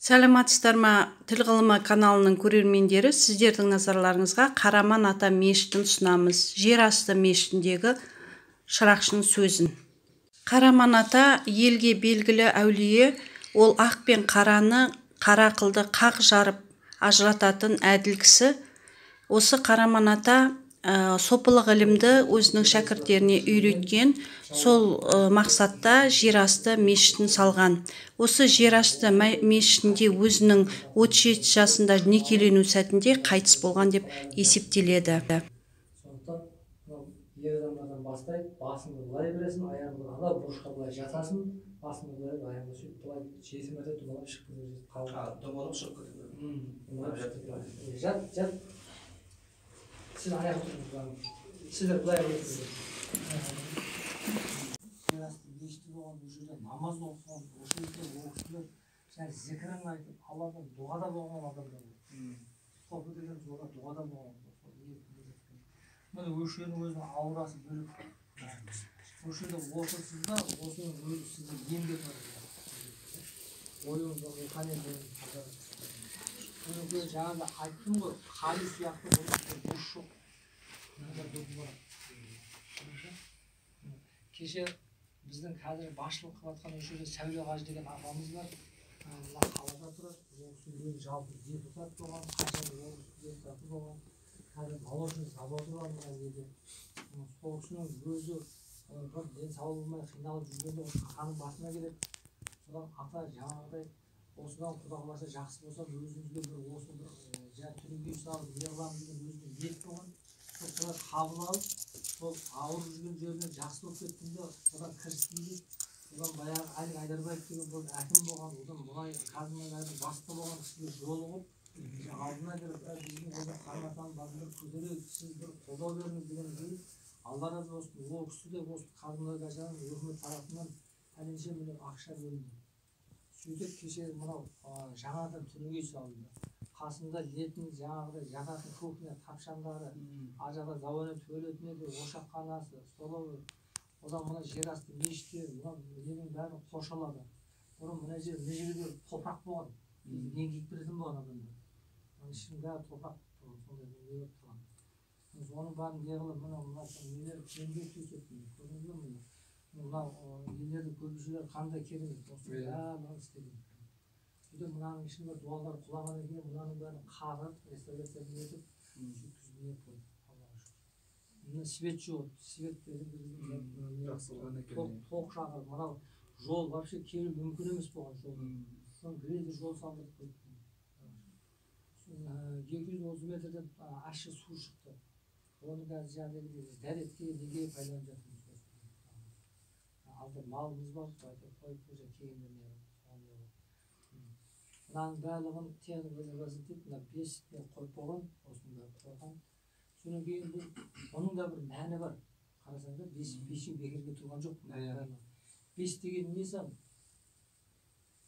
Сәлеметсіздер ма? Тіл ғылымы каналының көрермендері, сіздердің назарларыңызға Қараман ата мешітін ұсынамыз. Жер асты мешітіндегі шырақшының сөзін. Қараман ата елге белгілі әулие, ол ақ пен қараны, қара қылды қақ жарып ажырататын әділ кісі. Осы Қараман ата сопылық ілімді өзінің шәкірттеріне үйреткен, сол мақсатта жер асты мешітін салған. Осы жер асты мешітінде өзінің 37 жасында некелену сәтінде қайтыс болған деп есептеледі. Сондықтан ер адамдардан бастайды, басыңды былай бересің, аяғыңды ана бұрышқа былай жатасың, басыңды былай, аяғыңды сөйтіп былай 7 мәрте домалап шығып кетеді. Домалап шығып кетеді. Жат. Сіз аяқ тұрыңыз, сіздер былай бересіңіздер. Жер асты мешіті болған, бұл жерде намаз оқыған, осы жерде оқушылар және зікірін айтып, Алладан дұғада болған адамдар. Софы деген дұғада болған. Міне осы жердің өзінің аурасы бөлек. Осы жерде оқырсыз да, осының өзі сізді емдеп барады. Ойыңызда рухани болыңыз. Бұны жаңағыда айттым ғой, қали сияқты бұрыш жоқ. Кеше біздің қазір басшылық қылатқан осы жерде Сәуле Қажы деген апамыз бар. Мына қалада тұрады. Осы өзі жалпы депутат болған, қанша депутаты болған. Қазір молочный заводы бар мына жерде. Сол кісінің өзі бір денсаулығы болмай қиналып жүргенде қаның басына келеді. Содан ата жаңағыдай осыдан Құда қаласа жақсы болса, өзімізге бір осы бір түнгі үй салып, неғыламыз деген өзінің ниет болған. Сол қабыл алып, сол ауырып жүрген жеріне жақсы болып кеттім, содан кірістім дейді. Содан баяғы Әлік Айдарбаев деген бұл әкім болған, одан мұнай қазынайлардың басты болған кісіге жолығып, алдына кіріп, біздің одан Қараматаның басында көтерейік, сіз бір қолдау беріңіз деген дейді. Алла разы болсын, ол кісі де осы қазынайлардың үкімет тарапынан пәленше міне ақша бөлінді. Сөйтіп кеше мынау жаңадан түнгі үй салынды. Қасында летін жаңағыдай жататын кухня, тапшандары, ажаға заводын туалетіне де ошақханасы, столовый. Одан мына жер асты мешіті, мына ненің бәрін қоршалады. Бұрын мына жерде топырақ болған. Ең киіп беретін болған адамдар. Ішінің бәрі топырақ сондай не болып тұрған. Оның бәрін неғылып мына нелер кемге төсетін. Көрдіңіз бе мына? Мынау елдерді көрушілер қандай керемет, осы бәрін істеген. Сөйтіп мынаның ішінде дуалар құлаған екен, мынаның бәрін қағып, реставрациясын етіп, сөйткізіп не қойды. Аллаға шүкір. Мына свет жоқ, свет тоқ шағыр, мынау жол вообще келу мүмкін емес болған жол. Соны грейдер жол салдырып қойды. 230 метрден ащы су шықты. Оны қазір жаңағыдай дәретке, неге пайдаланып жатырмыз. Алда малымыз бар, қойып уже кейіндеріне мынаның барлығын техник резервация дейді, мына 5 қойып болған, осының бәрі қойған. Содан кейін оның да бір мәні бар. Қарасаңдар, 5 бекерге тұрған жоқ. 5 деген несі?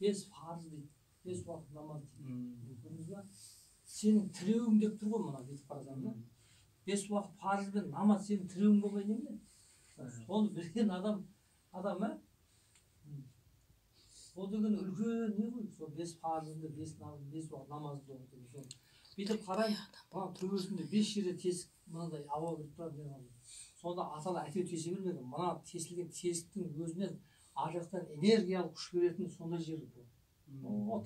5 парыз дейді, 5 уақыт намаз дейді. Көрдіңіз ба? Сенің тіреуің деп тұр ғой мына бүйтіп қарасаңдар. 5 уақыт парыз бен намаз сенің тіреуің болмай неме? Соны білген адам ол деген үлкен не ғой, сол 5 парызды, 5 уақыт намазды оқытып. Бүйтіп қарайын, төбесінде 5 жерде тесік, мынандай ауа кіріп тұрады. Сонда аталы әйтеуір тесе бермеген. Мына тесілген тесіктің өзінен ар жақтан энергиялық күш беретін сондай жер бұл.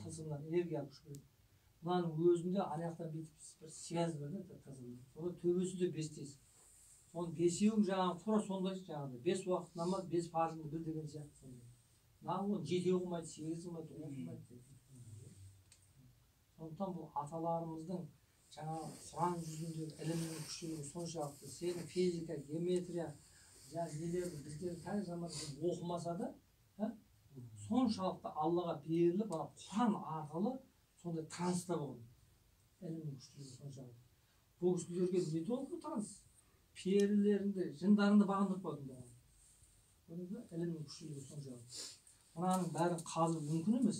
Тылсымнан энергиялық күш береді. Мынаның өзінде ар жақтан бүйтіп бір связь бар да тылсымнан. Сонда төбесінде 5 тесік. Соның 5-еуің жаңағы тура сондай жаңағыдай 5 уақыт намаз, 5 парызды бір деген сияқты сондай. Оны 7 оқымайды, 8 оқымайды, 10 оқымайды. Сондықтан бұл аталарымыздың жаңағы Құран жүзіндегі ілімнің күштілігі соншалықты. Сенің физика, геометрия, нелерді біздер қазір заманда оқымаса да, соншалықты Аллаға беріліп, Құран арқылы сондай траныста болған. Ілімнің күштілігі соншалықты. Бұл кісілерге не толық транс? Перілерінде, жындарында бағындырып қойдым болған. Көрдіңіз бе? Ілімнің күштілігі соншалықты. Мынаның бәрін қазу мүмкін емес.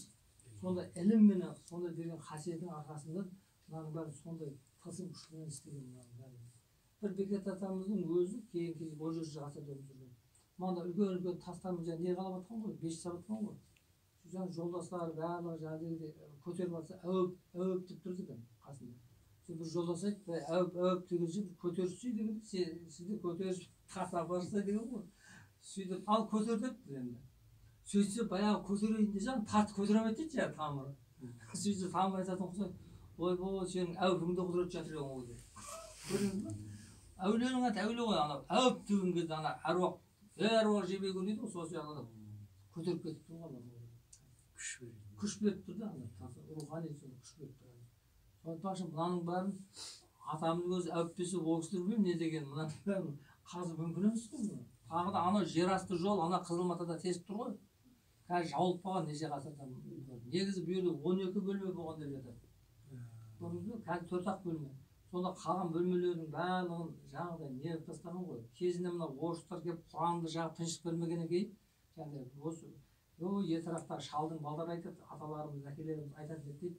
Сонда ілім мен сондай деген қасиеттің арқасында мынаның бәрін сондай тылсым күшпен істеген мынаның бәрін. Бір Бекет атамыздың өзі кейін 13 ғасырда өмір сүрген. Мында үлкен тастармен не қалап жатқан ғой, 5 сап жатқан ғой. жаңағы жолдастары барлығы жаңағыдай көтеріп алса әуіп деп тұрды екен қасында. Бір жолдас айтты, әуіп дегенше көтерісі деген сізді көтеріп тастап барса деген ғой. Сөйтіп ал көтер депті енді. Сөйтсе баяғы көтерейін десең тартып көтере алмайды дейді жаңағы тамыры. Сөйтсе тамыр айтатын болса, ойбой сенің әуіпіңде құдірет жатыр екен ғой деп. Көрдіңіз бе? Әулиенің аты әулие ғой, ана әуіп деген кезде ана әруақ жебеген дейді ғой, сол сияқты көтеріп кетіп тұр ғой. Күш беріп тұр да, рухани күш беріп тұр. Сондықтан мынаның бәрін атамның өзі әуіппесе ол кісілер білмеймін не деген, мынаның бәрін қазір мүмкін емес қой. Тағы да ана жерасты жол ана Қызылматада тесіп тұр ғой. Қазір жауылып қалған неше ғасырдан. Негізі бұл жерде 12 бөлме болған деп жатады. Көрдіңіз бе? Қазір 4-ақ бөлме. Сонда қалған бөлмелердің барлығын жаңағыдай неғып тастаған ғой. Кезінде мына орыстар келіп Құранды жағып тыныштық бермегеннен кейін, жаңағыдай осы етарақта шалдың балдары айтады, аталарымыз, әкелеріміз айтады дейді.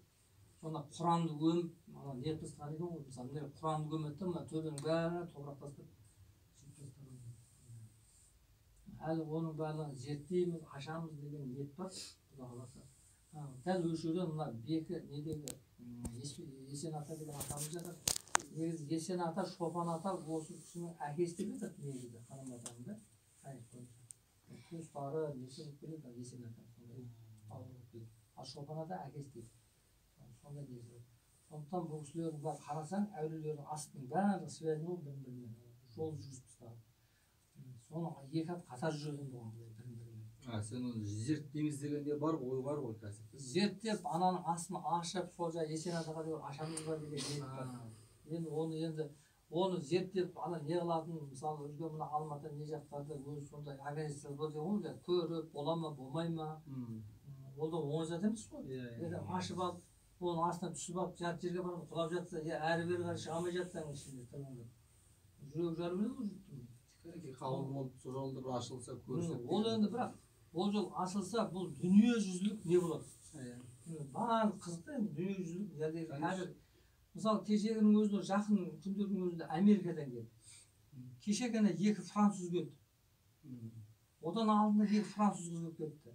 Сонда Құранды көміп, ана неғып тастаған екен ғой. Мысалы, мына Құранды көмеді де, мына төбенің бәрі топырақ тастап сөйтіп тастаған. Әлі оның барлығын зерттейміз, ашамыз деген ниет бар, Құда қаласа. Дәл осы жерден мына Бекі недегі Есен ата деген атамыз жатыр. Негізі Есен ата, Шопан ата осы кісінің әкесі деп жатады негізі Қарам атаның да. Туыстары неше болып келеді Есен ата сондай ауыр болып келеді. Ал Шопан ата әкесі дейді. Сондай негізі. Сондықтан бұл кісілердің бәрі қарасаң, әулиелердің астының барлығы связь болып бір-бірімен жол жүргізіп тастаған. Соны екі ат қатар жүрген болған бір-бірімен. Сен оны зерттейміз дегенде бар ой бар ғой қазір. Зерттеп ананың астын ашып, сол жаңағы Есен атаға деген ашамыз бар деген ниет бар. Оны зерттеп ана не қылатын, мысалы үлкен мына Алматы не жақтарда өзі сондай агрессия бар деген ғой, көріп бола ма болмай ма, ол да оңай зат емес қой. Ашып алып, оның астына түсіп алып, жарты жерге барып құлап жатса, әрі бері қарай шыға алмай жатсаң ішінде тұрғанда жүрегі жарып еді ғой жұрттың. Қалың болып сол жолда бір ашылса көрсек. Ол енді бірақ ол жол ашылса бұл дүниежүзілік не болады? Барлық қызық та енді дүниежүзілік қазір. Мысалы кешегінің өзінде жақын күндердің өзінде Америкадан келді. Кеше ғана 2 француз келді. Одан алдында 2 француз қыз келіп кетті.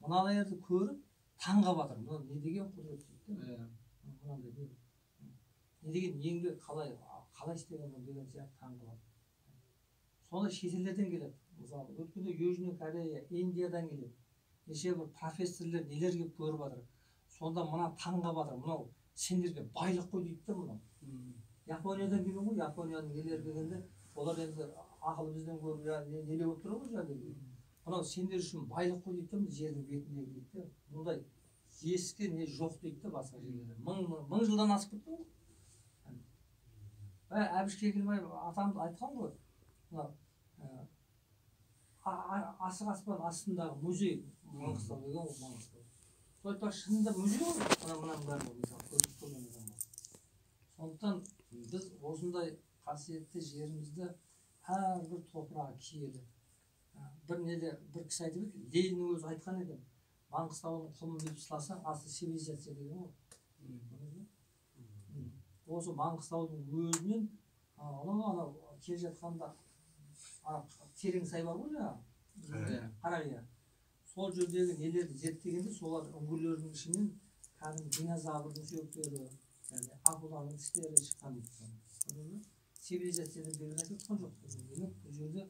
Мыналарды көріп таңға батыр. Мына не деген құдірет дейді. Мынандай не деген еңбек қалай істеген деген сияқты таңға батыр. Сонда шетелдерден келеді. Мысалы өткенде Южный Корея, Индиядан келеді. Неше бір профессорлар нелер келіп көріп жатыр. Сонда мына таңға батыр. Мынау сендерге байлық қой дейді да мынау. Япониядан келген ғой, Японияның нелері келгенде, олар енді ақылы бізден көріп неле болып тұр ғой жаңағы. Мынау сендер үшін байлық қой дейді да жердің бетіндегі дейді да. Мұндай ескі не жоқ дейді да басқа жерлерде. Мың жылдан асып кетті ғой. Әбіш Кекілбаев атамыз айтқан ғой. Мынау асық аспан астындағы музей Маңғыстау деген ғой Маңғыстау. Сондықтан шынында музей ғой, мынаның бәрі мысалы көріп тұрған адам бар. Сондықтан біз осындай қасиетті жерімізді әрбір топырағы киелі. Бір кісі айтып еді, Лениннің өзі айтқан екен, Маңғыстаудың құмын біліп сыласаң, асты цивилизация деген ғой. Осы Маңғыстаудың өзінен анау келе жатқанда терең сай бар ғой жаңағы, Қарағия. Сол жердегі нелерді зерттегенде солар үңгірлердің ішінен кәдімгі динозаврдың сүйектері, акуланың тістері шыққан дейді. Цивилизациядан бері қайтқан жоқ. Бұл жерде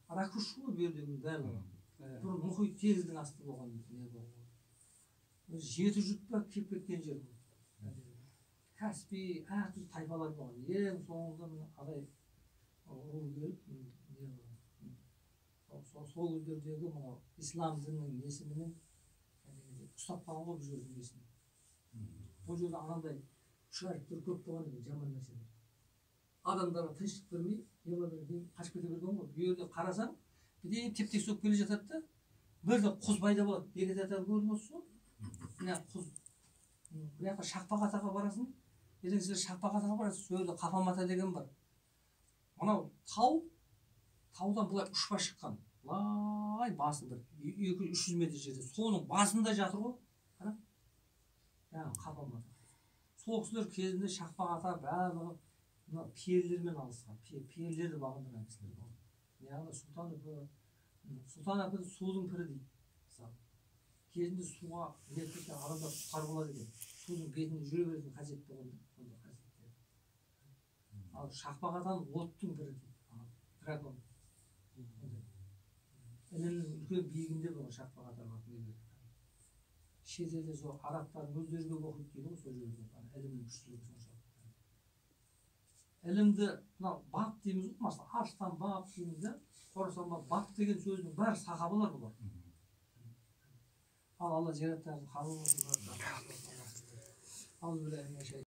ракуш қой бұл жердегі бәрі. Бұрын мұхит теңіздің асты болған не болған. 7 жұрт па келіп кеткен жер бұл. Каспий, әртүрлі тайпалар болған. Ең соңында адай ру келіп сол кездердегі мынау ислам дінінің несіменен ұстап қалған ғой бұл жердің несін. Бұл жерде анандай шарықтар көп болған екен, жаман нәрселер. Адамдарға тыныштық бермей, елдерден кейін қашып кете берген ғой. Bu yerде қарасаң, бірдей теп-тек соғып келе жатады да, бірде құз пайда болады. Бекет ата көріп отырсыз ғой? Мына құз. Бұл жаққа Шақпақ атаға барасың, ертең сіздер Шақпақ атаға барасыз, сол жерде Қапам ата деген бар. Мынау таудан бұлай ұшпа шыққан. Лай басы бір 200-300 метр жерде. Соның басында жатыр ғой. Қара. Қапам ата. Сол кісілер кезінде Шақпақ ата барлығы перілермен алысқан. Перілерді бағындырған кісілер болған. Яғни Сұлтан әпі судың пірі дейді. кезінде суға нетіп кеткен адамдар құтқарып алады екен. Судың бетінде жүре беретін қасиет болған сондай қасиеттер. Ал шақпақ атан оттың бірі дейді. Дракон. Ілімнің үлкен биігінде болған шақпақ аталған. Шетелде сол арабтардың өздері көп оқиды дейді ғой сол жерде. Ілімнің күштілігі соншалық. Ілімді мынау бап дейміз ғой, мысалы аштан бап дейміз да, қорасан бап деген сөздің бәрі сахабалар бұлар. Ал Алла зираттарын қабыл болсын.